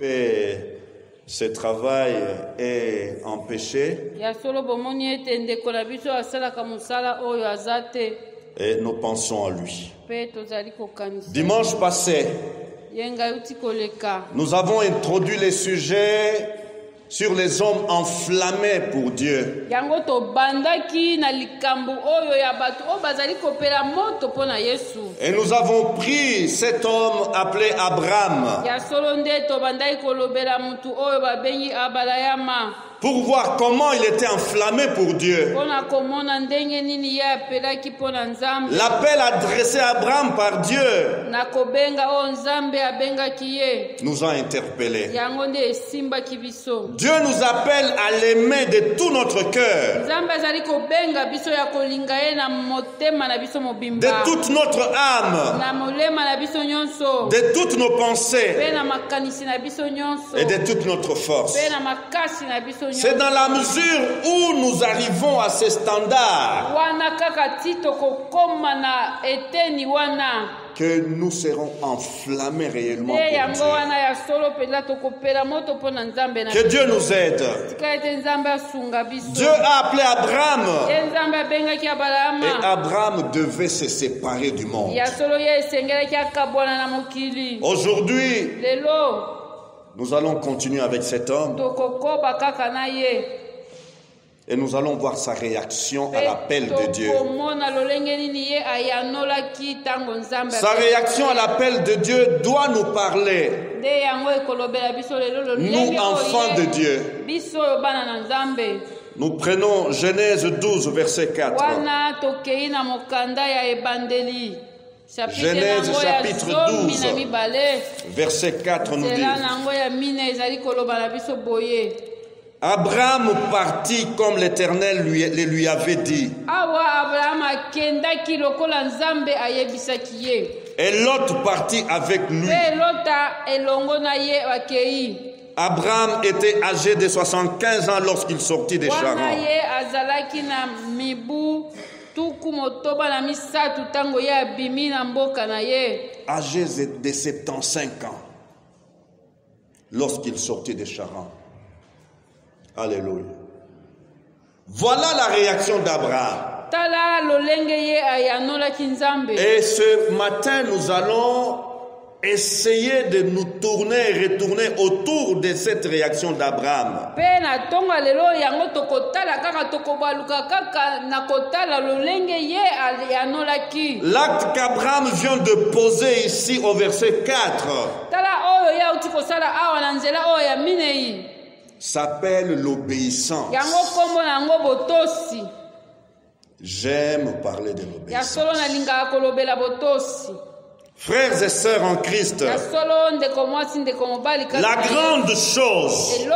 fait ce travail est empêché. Et nous pensons à lui. Dimanche passé, nous avons introduit les sujets sur les hommes enflammés pour Dieu. Et nous avons pris cet homme appelé Abraham pour voir comment il était enflammé pour Dieu. L'appel adressé à Abraham par Dieu nous a interpellés. Dieu nous appelle à l'aimer de tout notre cœur, de toute notre âme, de toutes nos pensées et de toute notre force. C'est dans la mesure où nous arrivons à ce standard que nous serons enflammés réellement pour Dieu. Que Dieu nous aide. Dieu a appelé Abraham et Abraham devait se séparer du monde. Aujourd'hui, nous allons continuer avec cet homme et nous allons voir sa réaction à l'appel de Dieu. Sa réaction à l'appel de Dieu doit nous parler. Nous, enfants de Dieu. Nous prenons Genèse 12, verset 4. Genèse chapitre 12, verset 4 nous dit: Abraham partit comme l'Éternel lui avait dit. Et Lot partit avec lui. Abraham était âgé de 75 ans lorsqu'il sortit des Charans. Âgé de 75 ans lorsqu'il sortit des Charans. Alléluia. Voilà la réaction d'Abraham. Et ce matin, nous allons essayer de nous tourner et retourner autour de cette réaction d'Abraham. L'acte qu'Abraham vient de poser ici au verset 4 s'appelle l'obéissance. J'aime parler de l'obéissance. Frères et sœurs en Christ, la grande chose,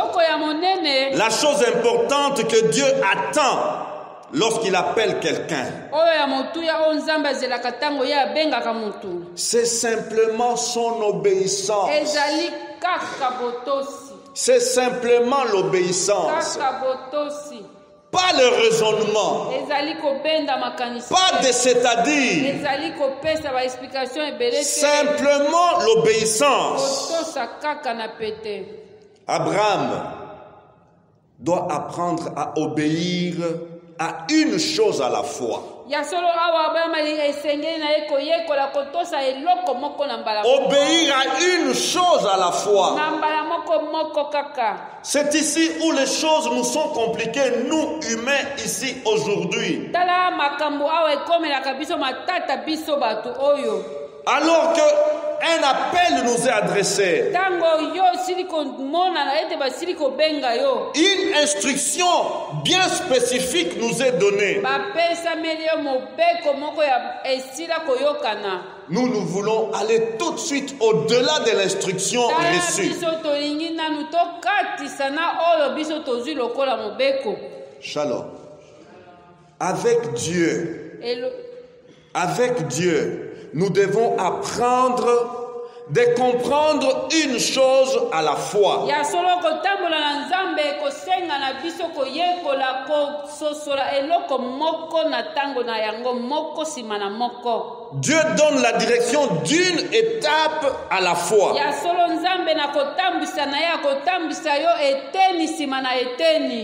la chose importante que Dieu attend lorsqu'il appelle quelqu'un, c'est simplement son obéissance. C'est simplement l'obéissance. Pas le raisonnement. Pas de c'est-à-dire. Simplement l'obéissance. Abraham doit apprendre à obéir à une chose à la fois. Obéir à une chose à la fois. C'est ici où les choses nous sont compliquées, nous humains ici aujourd'hui. Alors qu'un appel nous est adressé, une instruction bien spécifique nous est donnée. Nous voulons aller tout de suite au-delà de l'instruction reçue. Shalom. Avec Dieu, nous devons apprendre de comprendre une chose à la fois. Dieu donne la direction d'une étape à la fois.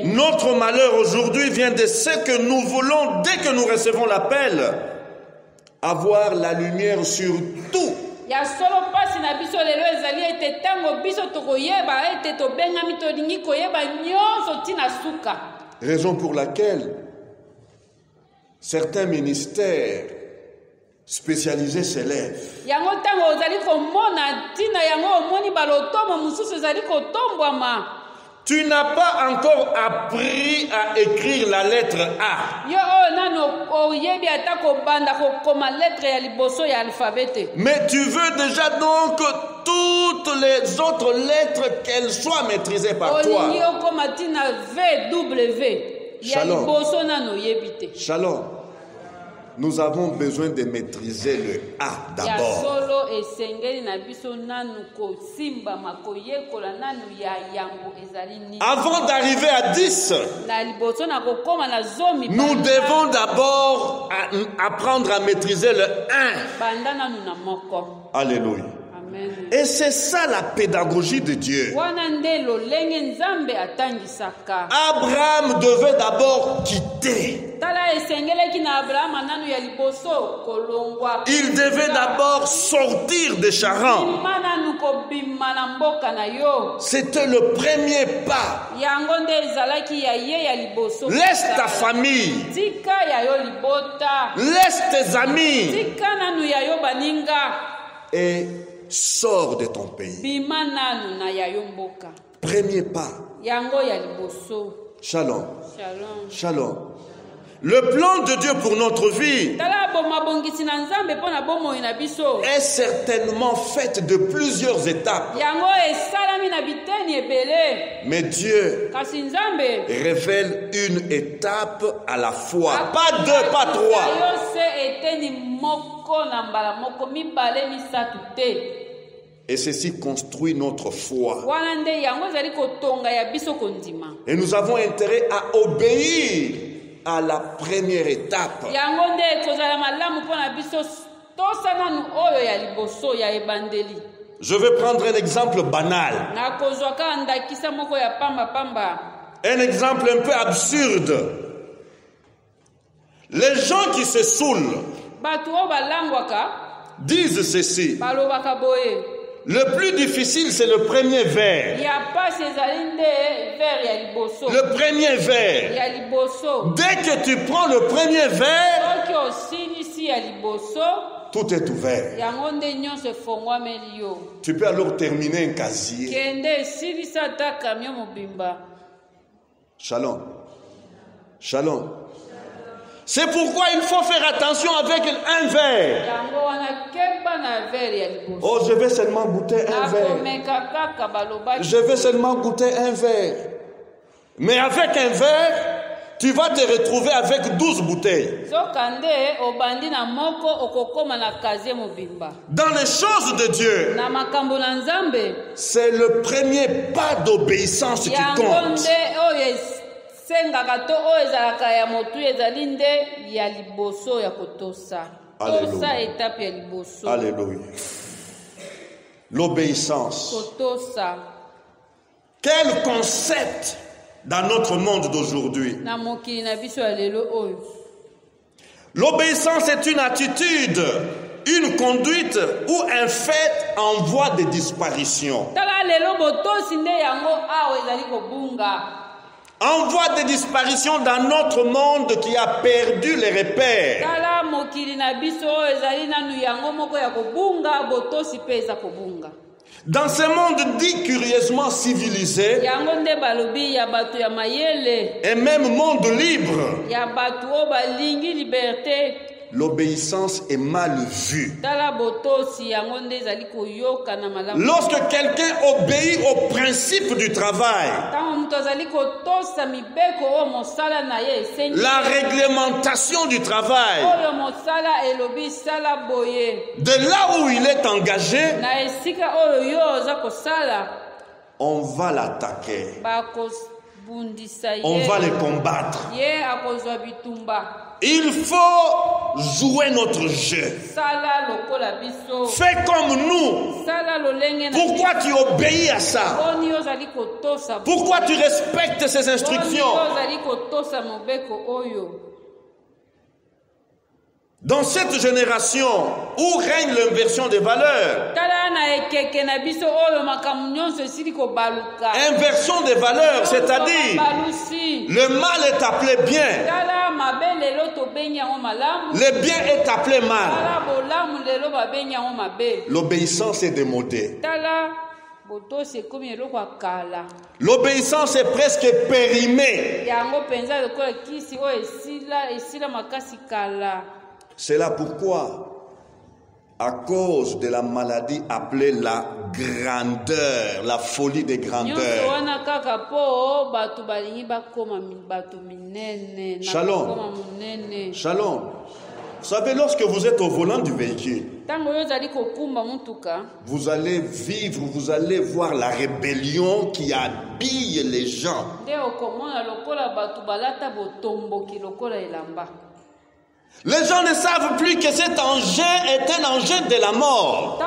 Notre malheur aujourd'hui vient de ce que nous voulons, dès que nous recevons l'appel, avoir la lumière sur tout. Raison pour laquelle certains ministères spécialisés s'élèvent. Tu n'as pas encore appris à écrire la lettre A. Mais tu veux déjà donc toutes les autres lettres, qu'elles soient maîtrisées par toi. Shalom. Shalom. Nous avons besoin de maîtriser le A d'abord. Avant d'arriver à 10, nous devons d'abord apprendre à maîtriser le 1. Alléluia. Et c'est ça la pédagogie de Dieu. Abraham devait d'abord quitter. Il devait d'abord sortir de Charan. C'était le premier pas. Laisse ta famille. Laisse tes amis. Et sors de ton pays. Premier pas. Shalom. Shalom. Le plan de Dieu pour notre vie est certainement fait de plusieurs étapes. Mais Dieu révèle une étape à la fois. Pas deux, pas trois. Et ceci construit notre foi. Et nous avons intérêt à obéir à la première étape. Je vais prendre un exemple banal. Un exemple un peu absurde. Les gens qui se saoulent disent ceci. Le plus difficile, c'est le premier verre. Le premier verre. Dès que tu prends le premier verre, tout est ouvert. Tu peux alors terminer un casier. Shalom. Shalom. C'est pourquoi il faut faire attention avec un verre. Oh, je vais seulement goûter un verre. Je vais seulement goûter un verre. Mais avec un verre, tu vas te retrouver avec 12 bouteilles. Dans les choses de Dieu, c'est le premier pas d'obéissance qui compte. Alléluia. Alléluia. L'obéissance. Quel concept dans notre monde d'aujourd'hui? L'obéissance est une attitude, une conduite ou un fait en voie de disparition. En voie de disparition dans notre monde qui a perdu les repères. Dans ce monde dit curieusement civilisé, et même monde libre, l'obéissance est mal vue. Lorsque quelqu'un obéit au principe du travail, la réglementation du travail, de là où il est engagé, on va l'attaquer. On va le combattre. Il faut jouer notre jeu. Fais comme nous. Pourquoi tu obéis à ça? Pourquoi tu respectes ces instructions? Dans cette génération où règne l'inversion des valeurs, inversion des valeurs, c'est-à-dire le mal est appelé bien, le bien est appelé mal, l'obéissance est démodée. L'obéissance est presque périmée. C'est là pourquoi, à cause de la maladie appelée la grandeur, la folie des grandeurs. Shalom. Shalom. Vous savez, lorsque vous êtes au volant du véhicule, vous allez vivre, vous allez voir la rébellion qui habille les gens. Les gens ne savent plus que cet engin est un engin de la mort.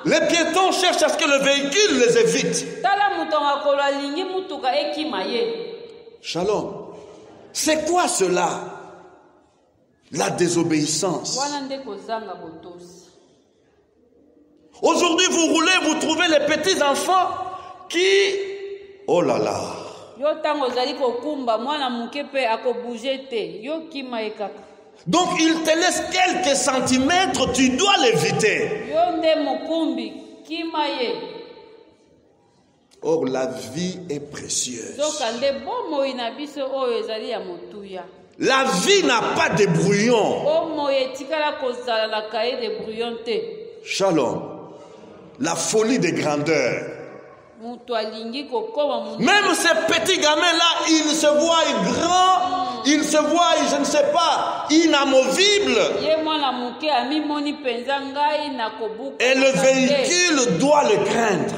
Les piétons cherchent à ce que le véhicule les évite. Shalom. C'est quoi cela? La désobéissance. Aujourd'hui, vous roulez, vous trouvez les petits enfants qui... Oh là là. Donc il te laisse quelques centimètres, tu dois l'éviter. Or la vie est précieuse. La vie n'a pas de brouillon. Shalom. La folie des grandeurs. Même ces petits gamins-là, ils se voient grands, ils se voient, je ne sais pas, inamovibles. Et le véhicule doit le craindre.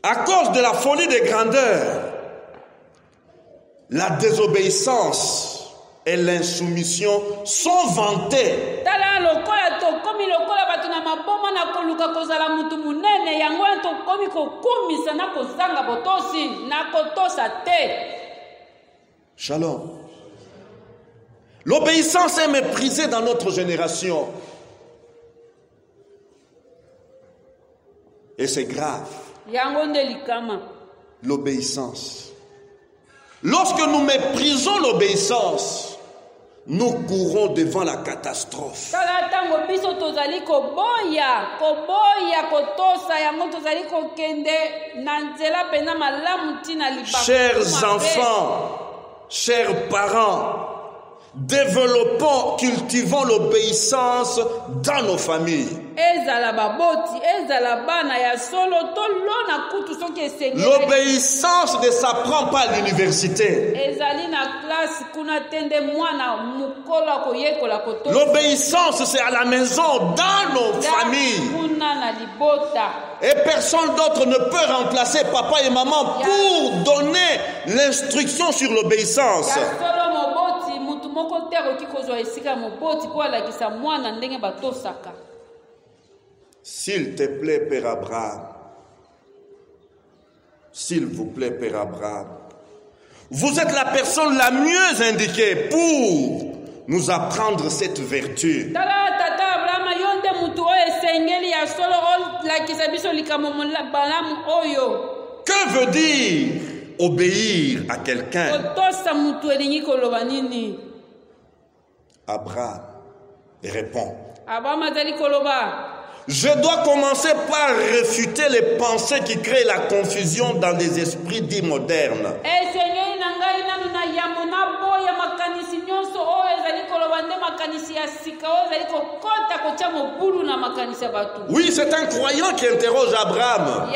À cause de la folie des grandeurs, la désobéissance et l'insoumission sont vantées. Shalom. L'obéissance est méprisée dans notre génération. Et c'est grave. L'obéissance. Lorsque nous méprisons l'obéissance, nous courons devant la catastrophe. Chers enfants, chers parents, développons, cultivons l'obéissance dans nos familles. L'obéissance ne s'apprend pas à l'université. L'obéissance, c'est à la maison, dans nos familles. Et personne d'autre ne peut remplacer papa et maman pour donner l'instruction sur l'obéissance. S'il te plaît, Père Abraham, s'il vous plaît, Père Abraham, vous êtes la personne la mieux indiquée pour nous apprendre cette vertu. Que veut dire obéir à quelqu'un? Abraham répond. Je dois commencer par réfuter les pensées qui créent la confusion dans les esprits dits modernes. Oui, c'est un croyant qui interroge Abraham.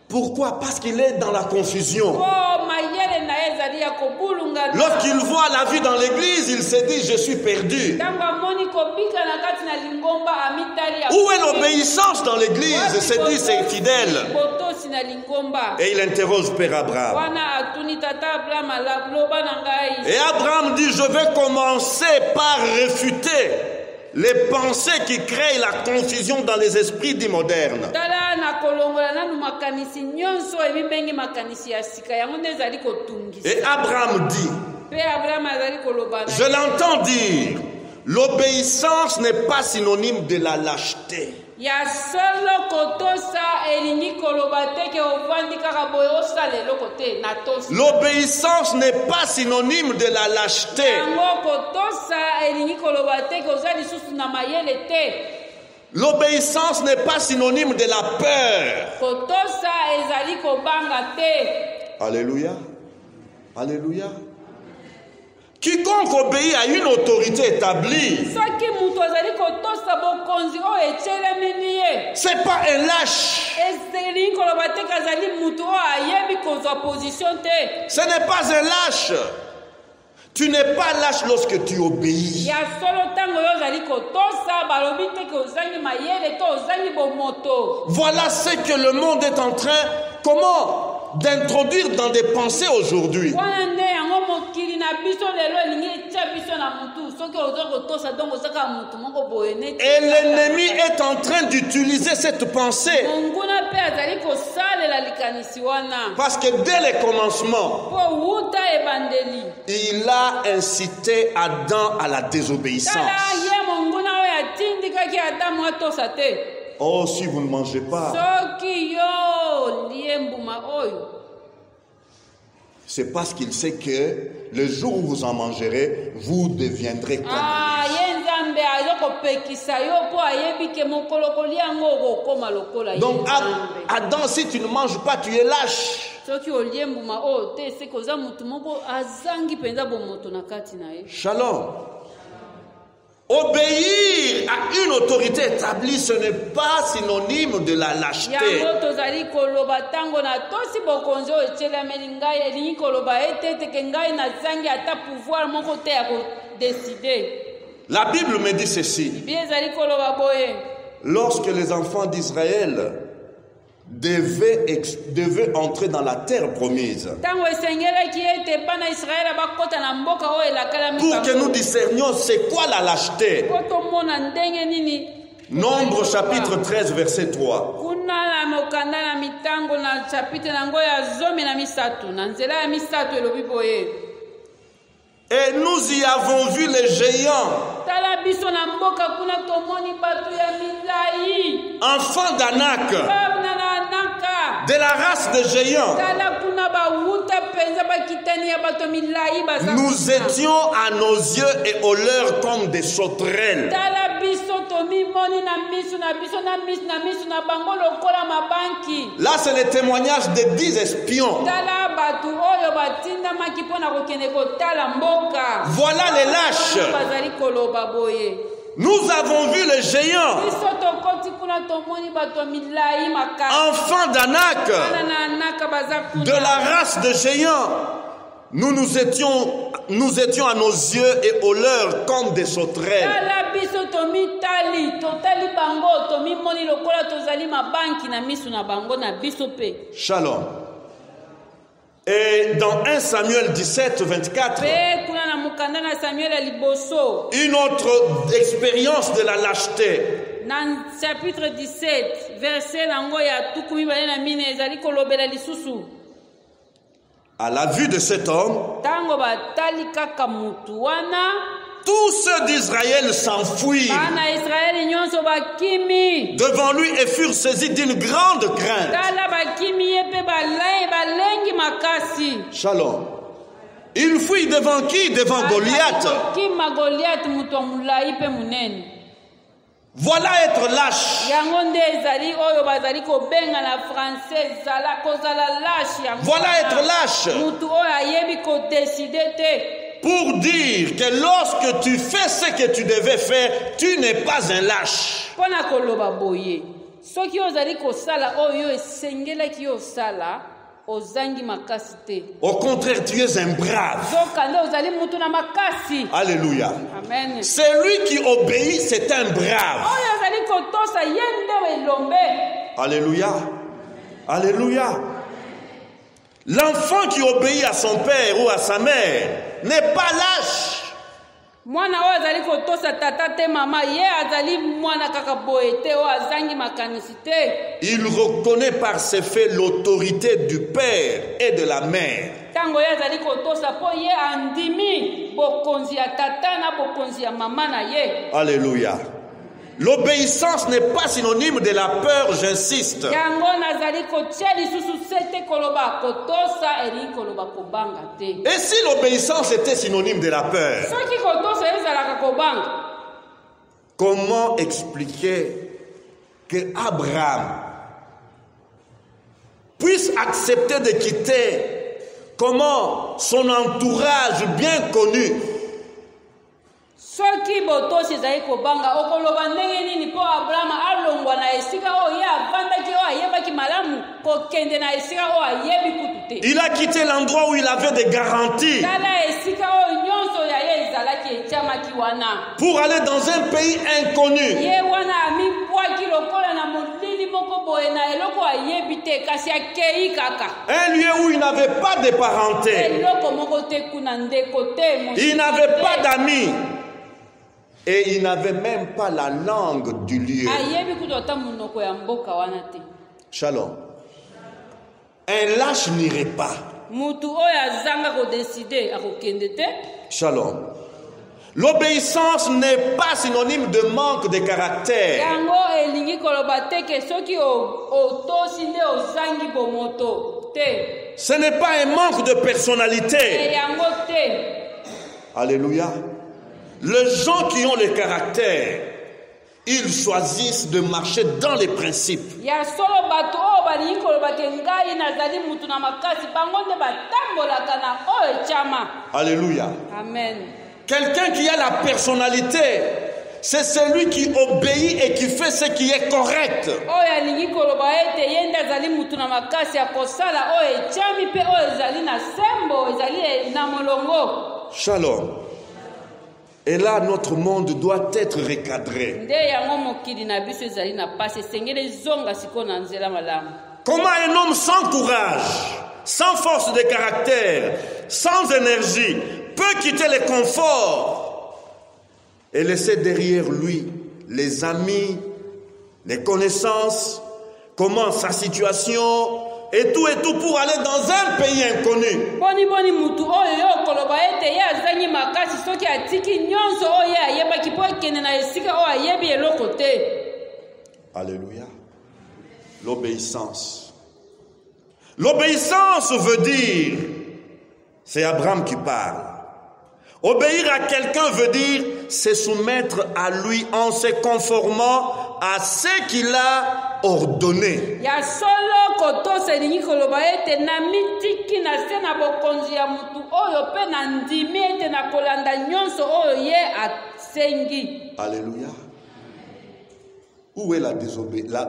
Pourquoi? Parce qu'il est dans la confusion. Lorsqu'il voit la vie dans l'église, il se dit, je suis perdu. Où est l'obéissance dans l'église? Il se dit, c'est fidèle. Et il interroge Père Abraham. Et Abraham dit, je vais commencer par réfuter les pensées qui créent la confusion dans les esprits dits modernes. Et Abraham dit, je l'entends dire, l'obéissance n'est pas synonyme de la lâcheté. L'obéissance n'est pas synonyme de la lâcheté. L'obéissance n'est pas synonyme de la peur. Alléluia. Alléluia. Quiconque obéit à une autorité établie, c'est pas un lâche. Ce n'est pas un lâche. Tu n'es pas lâche lorsque tu obéis. Voilà ce que le monde est en train, d'introduire dans des pensées aujourd'hui. Et l'ennemi est en train d'utiliser cette pensée. Parce que dès le commencement, il a incité Adam à la désobéissance. Oh, si vous ne mangez pas, c'est parce qu'il sait que le jour où vous en mangerez, vous deviendrez comme lui. Donc, Adam, si tu ne manges pas, tu es lâche. Shalom. Obéir à une autorité établie, ce n'est pas synonyme de la lâcheté. La Bible me dit ceci. Lorsque les enfants d'Israël devaient entrer dans la terre promise, pour que nous discernions c'est quoi la lâcheté. Nombre chapitre 13 verset 3. Et nous y avons vu les géants, enfants d'Anak, de la race des géants. Nous étions à nos yeux et aux leurs comme des sauterelles. Là, c'est le témoignage des 10 espions. Voilà les lâches. Nous avons vu les géants, enfants d'Anak, de la race de géants. Nous étions à nos yeux et aux leurs comme des sauterelles. Shalom. Et dans 1 Samuel 17, 24, une autre expérience de la lâcheté. Chapitre 17, verset à la vue de cet homme, tous ceux d'Israël s'enfuirent devant lui et furent saisis d'une grande crainte. Shalom. Il fuit devant qui? Devant Goliath. Voilà être lâche. Voilà être lâche. Pour dire que lorsque tu fais ce que tu devais faire, tu n'es pas un lâche. Au contraire, tu es un brave. Alléluia. Amen. Celui qui obéit, c'est un brave. Alléluia. Alléluia. L'enfant qui obéit à son père ou à sa mère n'est pas lâche. Il reconnaît par ses faits l'autorité du père et de la mère. Alléluia. L'obéissance n'est pas synonyme de la peur, j'insiste. Et si l'obéissance était synonyme de la peur, comment expliquer que Abraham puisse accepter de quitter comment son entourage bien connu il a quitté l'endroit où il avait des garanties pour aller dans un pays inconnu. Un lieu où il n'avait pas de parenté. Il n'avait pas d'amis. Et il n'avait même pas la langue du lieu. Shalom. Un lâche n'irait pas. Shalom. L'obéissance n'est pas synonyme de manque de caractère. Ce n'est pas un manque de personnalité. Alléluia. Les gens qui ont le caractère, ils choisissent de marcher dans les principes. Alléluia. Amen. Quelqu'un qui a la personnalité, c'est celui qui obéit et qui fait ce qui est correct. Shalom. Et là, notre monde doit être recadré. Comment un homme sans courage, sans force de caractère, sans énergie, peut quitter le confort et laisser derrière lui les amis, les connaissances, comment sa situation, et tout pour aller dans un pays inconnu. Alléluia. L'obéissance. L'obéissance veut dire, c'est Abraham qui parle. Obéir à quelqu'un veut dire se soumettre à lui en se conformant à ce qu'il a ordonné. Alléluia. Où est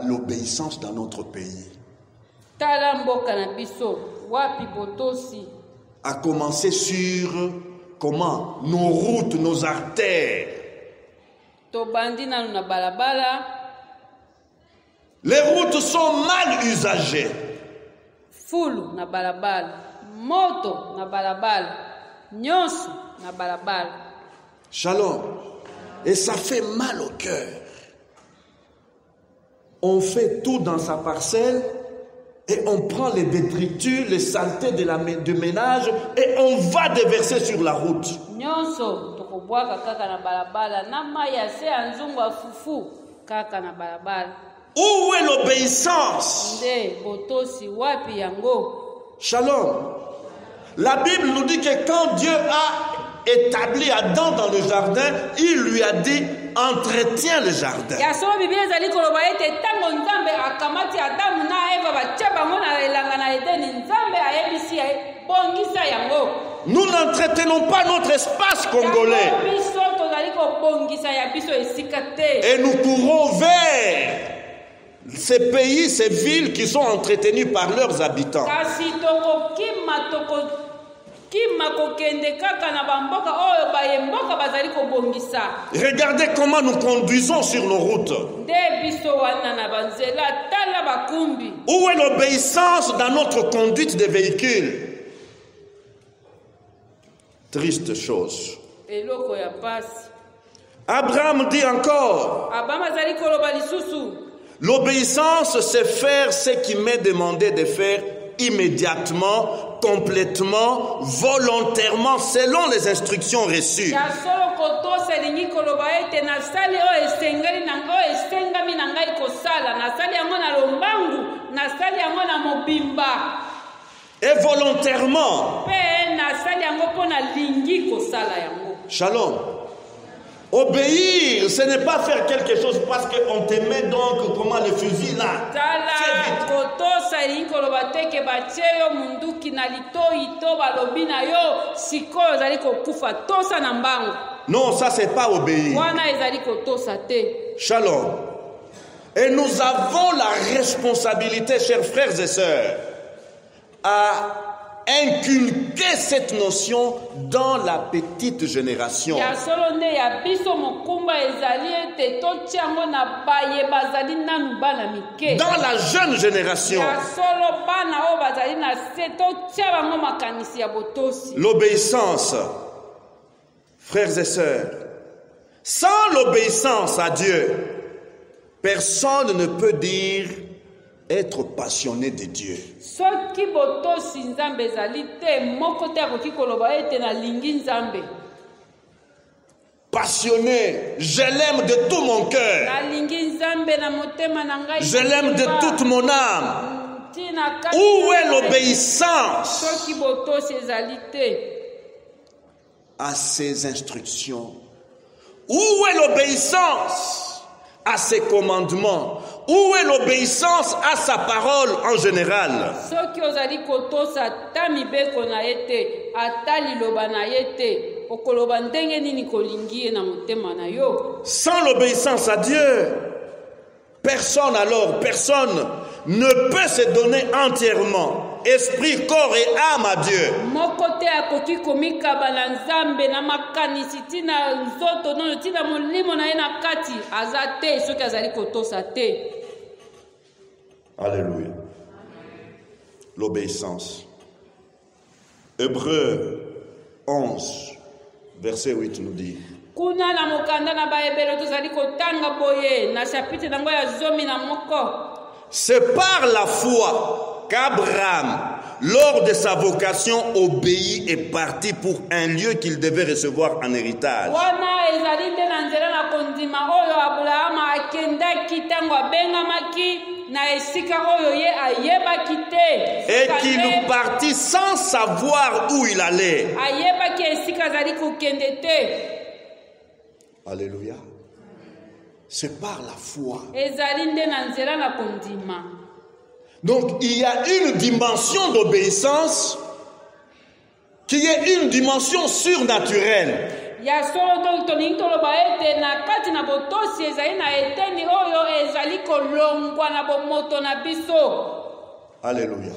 l'obéissance dans notre pays? À commencer sur comment nos routes, nos artères. Les routes sont mal usagées. Fulu na balabala, moto na balabala, nyonso na balabala. Shalom. Et ça fait mal au cœur. On fait tout dans sa parcelle et on prend les détritus, les saletés de ménage et on va déverser sur la route. Nyonso tokobwaka kaka na balabala, na mai ya se anzungu afufu kaka na balabala. Où est l'obéissance? Shalom. La Bible nous dit que quand Dieu a établi Adam dans le jardin, il lui a dit entretiens le jardin. Nous n'entretenons pas notre espace congolais. Et nous courons vers ces pays, ces villes qui sont entretenues par leurs habitants. Regardez comment nous conduisons sur nos routes. Où est l'obéissance dans notre conduite des véhicules? Triste chose. Abraham dit encore, l'obéissance, c'est faire ce qui m'est demandé de faire immédiatement, complètement, volontairement, selon les instructions reçues. Et volontairement. Shalom. Obéir, ce n'est pas faire quelque chose parce qu'on te met donc comment le fusil là. Non, ça c'est pas obéir. Shalom. Et nous avons la responsabilité, chers frères et sœurs, à inculquer cette notion dans la petite génération. Dans la jeune génération. L'obéissance, frères et sœurs, sans l'obéissance à Dieu, personne ne peut dire être passionné de Dieu. Passionné, je l'aime de tout mon cœur. Je l'aime de toute mon âme. Où est l'obéissance à ses instructions? Où est l'obéissance à ses commandements? Où est l'obéissance à sa parole en général? Sans l'obéissance à Dieu, personne ne peut se donner entièrement, esprit, corps et âme à Dieu. Alléluia. L'obéissance. Hébreux 11, verset 8 nous dit. C'est par la foi qu'Abraham, lors de sa vocation, obéit et partit pour un lieu qu'il devait recevoir en héritage. Et qu'il partit sans savoir où il allait. Alléluia. C'est par la foi. Donc il y a une dimension d'obéissance qui est une dimension surnaturelle. Alléluia.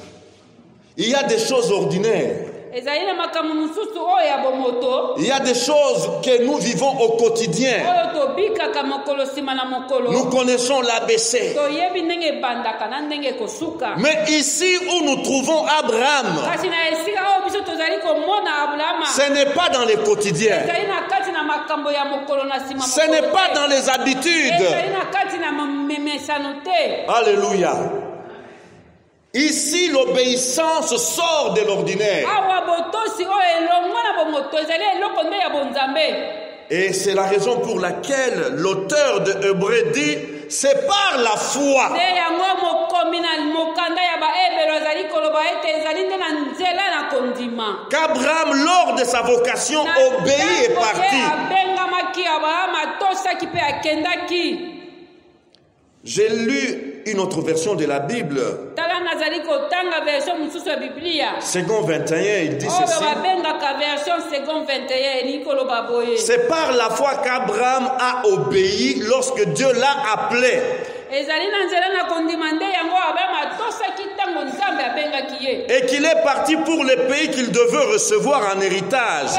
Il y a des choses ordinaires. Il y a des choses que nous vivons au quotidien. Nous connaissons l'ABC. Mais ici où nous trouvons Abraham, ce n'est pas dans les quotidiens. Ce n'est pas dans les habitudes. Alléluia. Ici, l'obéissance sort de l'ordinaire. Et c'est la raison pour laquelle l'auteur de Hébreux dit, c'est par la foi. Qu'Abraham, lors de sa vocation, obéit et partit. J'ai lu une autre version de la Bible. Second 21, il dit ceci. C'est par la foi qu'Abraham a obéi lorsque Dieu l'a appelé. et qu'il est parti pour les pays qu'il devait recevoir en héritage.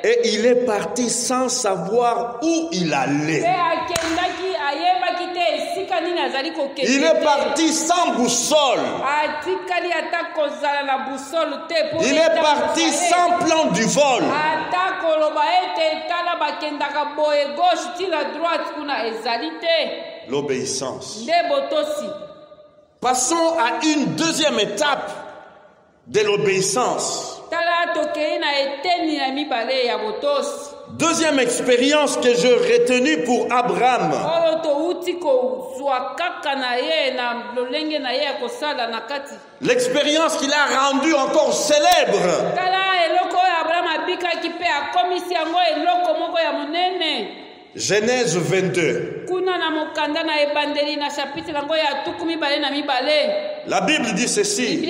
Et il est parti sans savoir où il allait. Il est parti sans boussole. Il est parti sans plan du vol. L'obéissance. Passons à une deuxième étape de l'obéissance. Deuxième expérience que j'ai retenue pour Abraham. L'expérience qu'il a rendue encore célèbre. Genèse 22. La Bible dit ceci.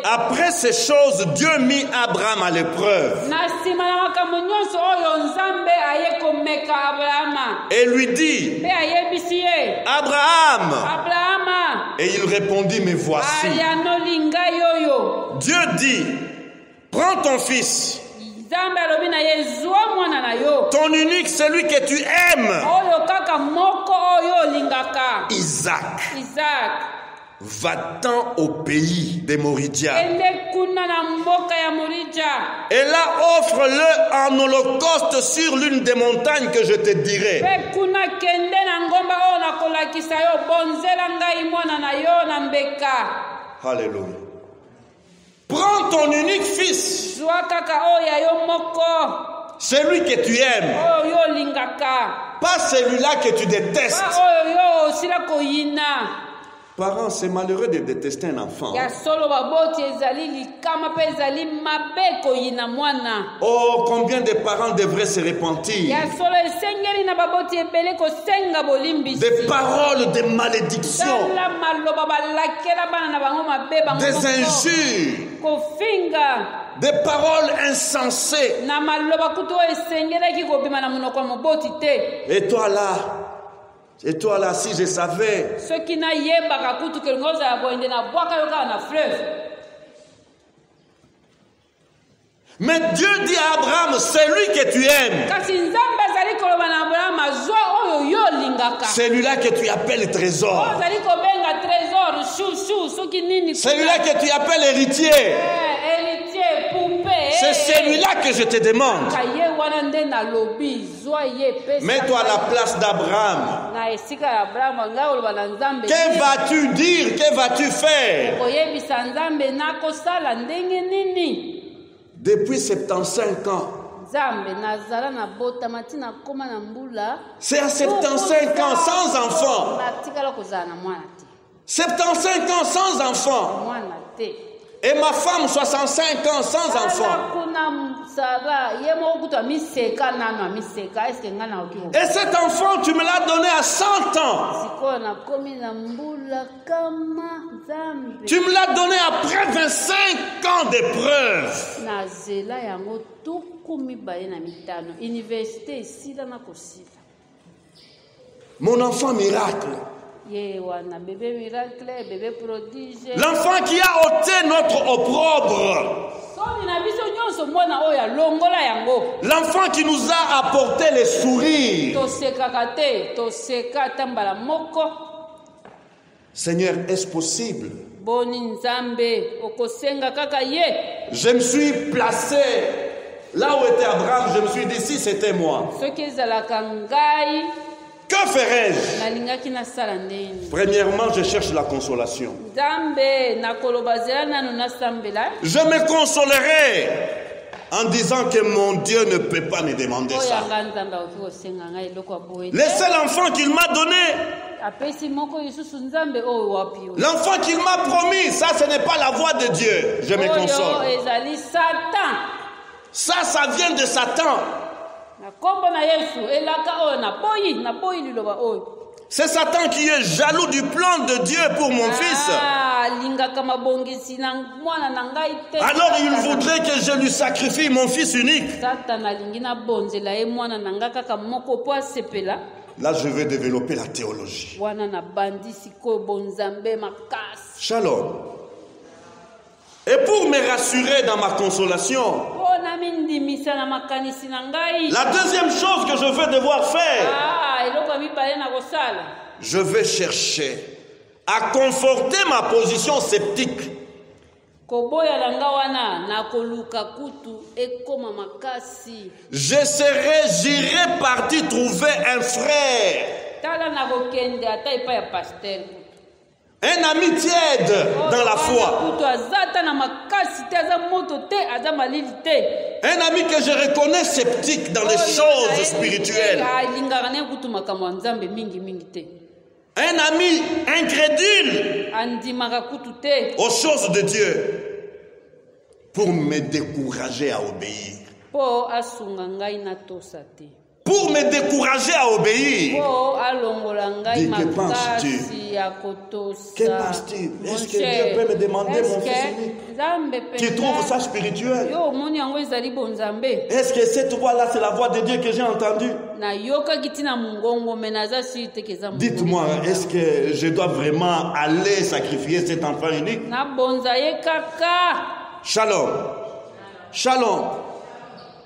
Après ces choses, Dieu mit Abraham à l'épreuve. Et lui dit, Abraham. Et il répondit, me voici. Dieu dit, prends ton fils. Ton unique, celui que tu aimes, Isaac. Va-t'en au pays des Moridia. Et là, offre-le en holocauste sur l'une des montagnes que je te dirai. Alléluia. Prends ton unique fils, celui que tu aimes, pas celui-là que tu détestes. Parents, c'est malheureux de détester un enfant. Oh, combien de parents devraient se repentir. Des paroles de malédiction, des injures, des paroles insensées. Et toi là, si je savais. Mais Dieu dit à Abraham, celui que tu aimes, celui-là que tu appelles trésor, celui-là que tu appelles héritier, c'est celui-là que je te demande. Mets-toi à la place d'Abraham. Que vas-tu dire? Que vas-tu faire? Depuis 75 ans. C'est à 75 ans sans enfant. 75 ans sans enfant. Et ma femme, 65 ans sans enfant. Et cet enfant, tu me l'as donné à 100 ans. Tu me l'as donné après 25 ans d'épreuve. Mon enfant miracle. L'enfant qui a ôté notre opprobre. L'enfant qui nous a apporté les sourires. Seigneur, est-ce possible? Je me suis placé là où était Abraham. Je me suis dit, si c'était moi, que ferais-je? Premièrement, je cherche la consolation. Je me consolerai en disant que mon Dieu ne peut pas me demander ça. Le seul enfant qu'il m'a donné, l'enfant qu'il m'a promis, ça ce n'est pas la voix de Dieu. Je me console. Ça vient de Satan. C'est Satan qui est jaloux du plan de Dieu pour mon fils. Alors il voudrait que je lui sacrifie mon fils unique. Là, je vais développer la théologie. Shalom. Et pour me rassurer dans ma consolation, la deuxième chose que je vais devoir faire, je vais chercher à conforter ma position sceptique. J'irai partir trouver un frère, un ami tiède dans la foi, un ami que je reconnais sceptique dans les choses spirituelles, un ami incrédule aux choses de Dieu, pour me décourager à obéir. Pour me décourager à obéir. Dis, que penses-tu? Que penses-tu? Est-ce que Dieu peut me demander mon fils unique? Tu trouves ça spirituel? Est-ce que cette voix-là, c'est la voix de Dieu que j'ai entendue? Dites-moi, est-ce que je dois vraiment aller sacrifier cet enfant unique? Shalom. Shalom.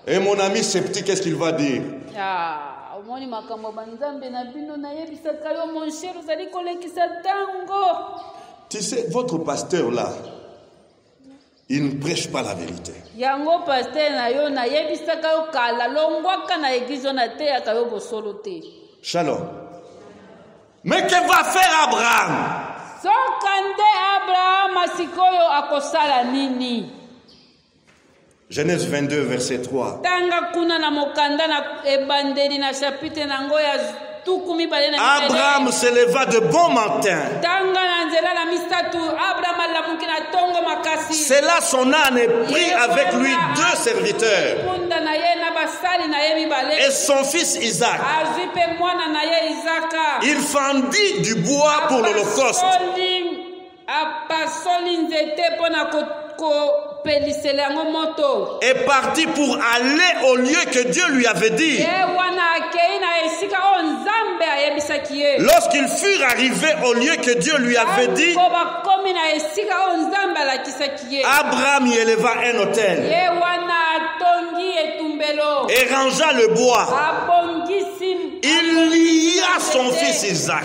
Et mon ami sceptique, qu'est-ce qu'il va dire? Tu sais, votre pasteur là, il ne prêche pas la vérité. Shalom. Mais que va faire Abraham? Genèse 22, verset 3. Abraham se leva de bon matin. C'est là son âne et prit avec lui 2 serviteurs et son fils Isaac. Il fendit du bois pour l'holocauste et partit pour aller au lieu que Dieu lui avait dit. Lorsqu'ils furent arrivés au lieu que Dieu lui avait dit, Abraham y éleva un autel et rangea le bois. Il lia son fils Isaac.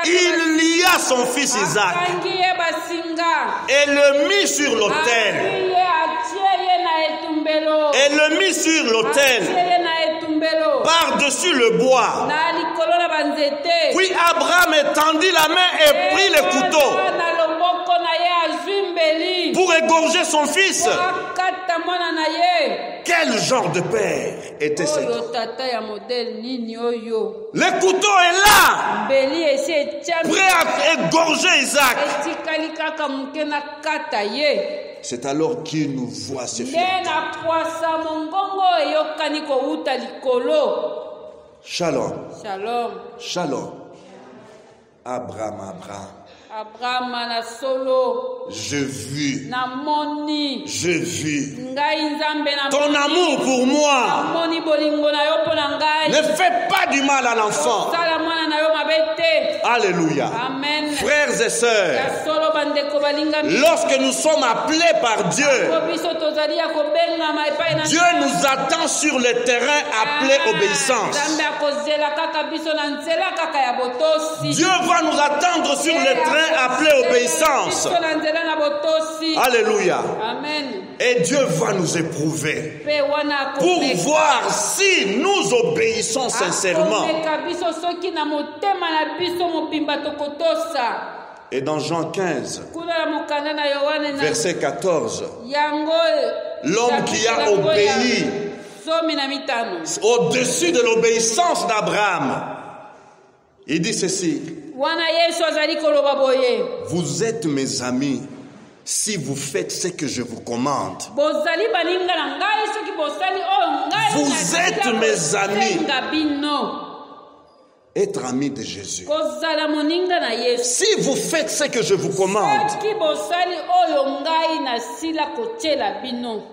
Il lia son fils Isaac et le mit sur l'autel. Et le mit sur l'autel par-dessus le bois. Puis Abraham étendit la main et prit le couteau pour égorger son fils. Quel genre de père était cet homme? Le couteau est là, prêt à égorger Isaac. C'est alors qu'il nous voit se faire. Shalom. Shalom. Shalom. Abraham. Je vis ton amour pour moi. Ne fais pas du mal à l'enfant. Alléluia. Amen. Frères et sœurs, lorsque nous sommes appelés par Dieu, Dieu nous attend sur le terrain appelé obéissance. Dieu va nous attendre sur le terrain appelé obéissance. Alléluia. Amen. Et Dieu va nous éprouver pour voir si nous obéissons sincèrement. Et dans Jean 15, verset 14, l'homme qui a obéi au-dessus de l'obéissance d'Abraham, il dit ceci: vous êtes mes amis si vous faites ce que je vous commande. Vous êtes mes amis. être ami de Jésus. Si vous faites ce que je vous commande,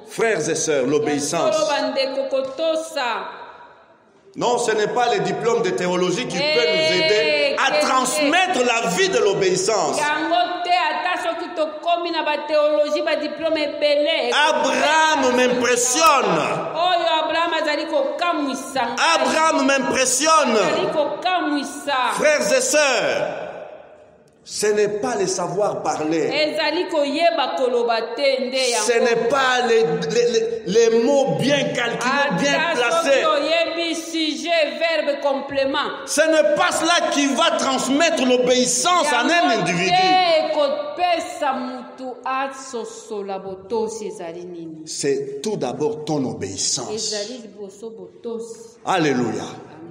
frères et sœurs, l'obéissance. Non, ce n'est pas les diplômes de théologie qui peuvent nous aider à transmettre la vie de l'obéissance. Abraham m'impressionne. Abraham m'impressionne. Frères et sœurs, ce n'est pas le savoir parler. Ce n'est pas les mots bien calculés, bien placés. Ce n'est pas cela qui va transmettre l'obéissance à un individu. C'est tout d'abord ton obéissance. Alléluia.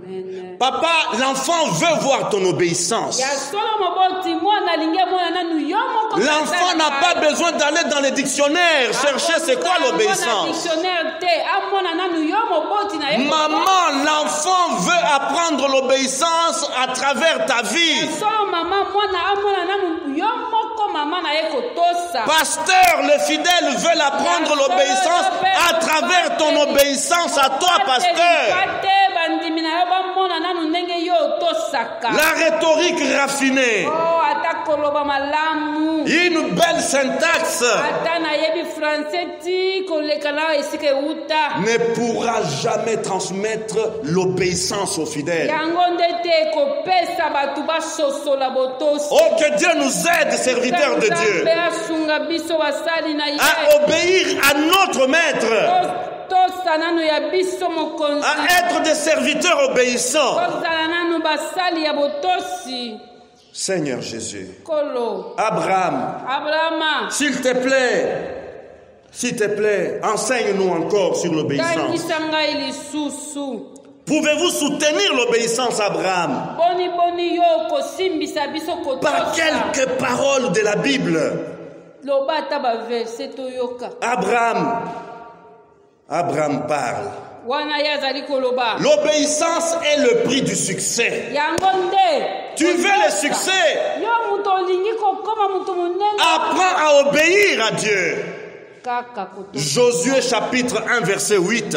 Amen. Papa, l'enfant veut voir ton obéissance. L'enfant n'a pas besoin d'aller dans les dictionnaires chercher c'est quoi l'obéissance. Maman, l'enfant veut apprendre l'obéissance à travers ta vie. Pasteur, les fidèles veulent apprendre l'obéissance à travers ton obéissance à toi, pasteur. La rhétorique raffinée, une belle syntaxe ne pourra jamais transmettre l'obéissance aux fidèles. Oh, que Dieu nous aide, serviteurs de Dieu, à obéir à notre maître, à être des serviteurs obéissants. Seigneur Jésus, Abraham, s'il te plaît, enseigne-nous encore sur l'obéissance. Pouvez-vous soutenir l'obéissance Abraham par quelques paroles de la Bible? Abraham parle. L'obéissance est le prix du succès. Tu veux le succès? Apprends à obéir à Dieu. Josué chapitre 1 verset 8.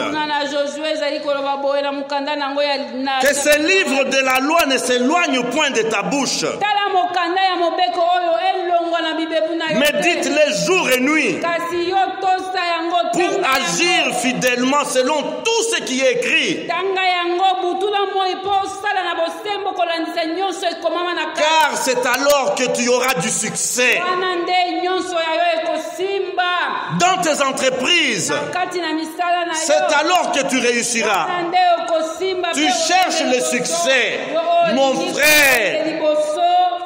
Que ce livre de la loi ne s'éloigne point de ta bouche. Médite-les jour et nuit pour agir fidèlement selon tout ce qui est écrit. Car c'est alors que tu auras du succès dans tes entreprises. C'est alors que tu réussiras. Tu cherches le succès. Mon frère,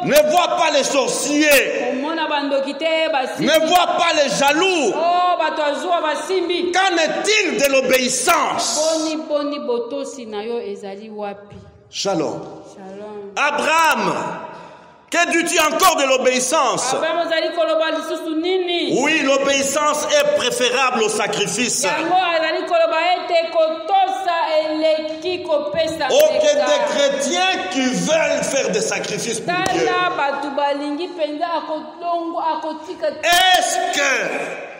ne vois pas les sorciers. Ne vois pas les jaloux. Qu'en est-il de l'obéissance? Shalom. Abraham, que dis-tu encore de l'obéissance? Oui, l'obéissance est préférable au sacrifice. Oh, que des chrétiens qui veulent faire des sacrifices pour Dieu. Est-ce que,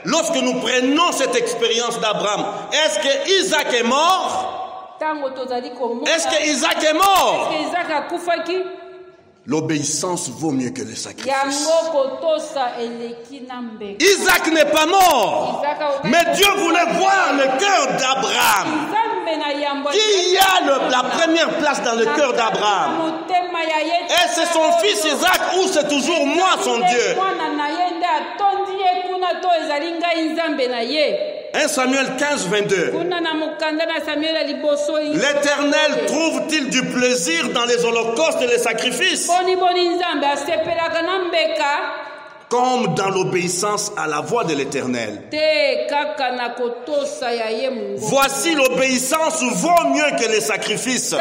lorsque nous prenons cette expérience d'Abraham, est-ce que Isaac est mort? Est-ce que Isaac est mort? L'obéissance vaut mieux que le sacrifice. Isaac n'est pas mort, mais Dieu voulait voir le cœur d'Abraham. Qui a la première place dans le cœur d'Abraham? Est-ce c'est son fils Isaac ou c'est toujours moi, son Dieu? 1 Samuel 15, 22. L'Éternel trouve-t-il du plaisir dans les holocaustes et les sacrifices? comme dans l'obéissance à la voix de l'Éternel. Voici l'obéissance vaut mieux que les sacrifices.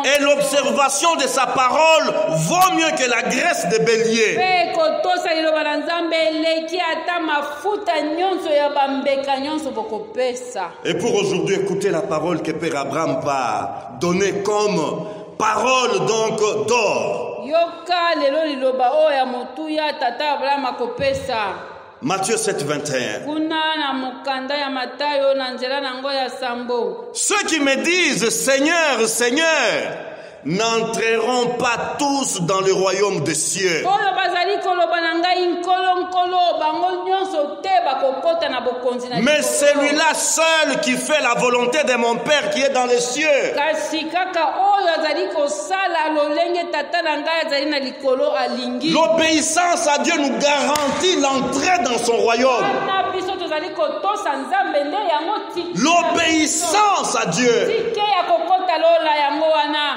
Et l'observation de sa parole vaut mieux que la graisse de bélier. Et pour aujourd'hui, écoutez la parole que Père Abraham va donner comme parole donc d'or. Matthieu 7, 21. Ceux qui me disent Seigneur, Seigneur, n'entreront pas tous dans le royaume des cieux. Mais celui-là seul qui fait la volonté de mon Père qui est dans les cieux. L'obéissance à Dieu nous garantit l'entrée dans son royaume. L'obéissance à Dieu.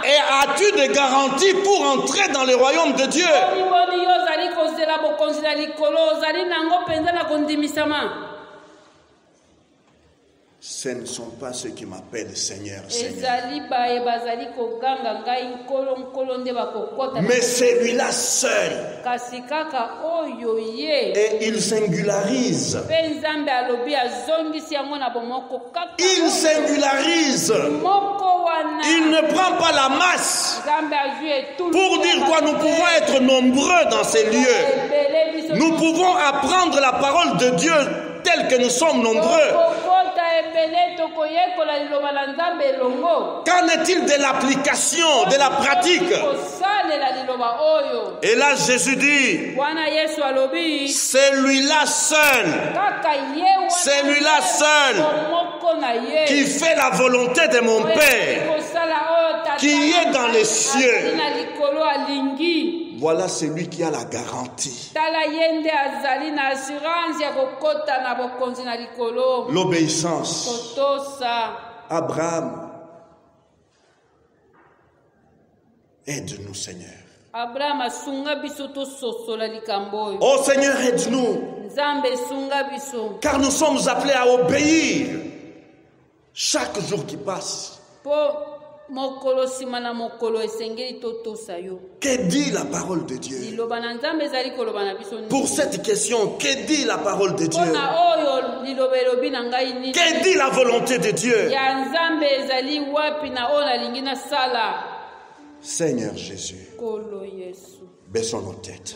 Et as-tu des garanties pour entrer dans le royaume de Dieu? Ce ne sont pas ceux qui m'appellent Seigneur, Seigneur. Mais celui-là seul. Et il singularise. Il singularise. Il ne prend pas la masse. Pour dire quoi, nous pouvons être nombreux dans ces lieux. Nous pouvons apprendre la parole de Dieu telle que nous sommes nombreux. Qu'en est-il de l'application, de la pratique? Et là Jésus dit, celui-là seul qui fait la volonté de mon Père qui est dans les cieux, voilà celui qui a la garantie. L'obéissance. Abraham, aide-nous Seigneur. Oh Seigneur, aide-nous. Car nous sommes appelés à obéir chaque jour qui passe. Que dit la parole de Dieu? Pour cette question, que dit la parole de Dieu? Que dit la volonté de Dieu? Seigneur Jésus, baissons nos têtes.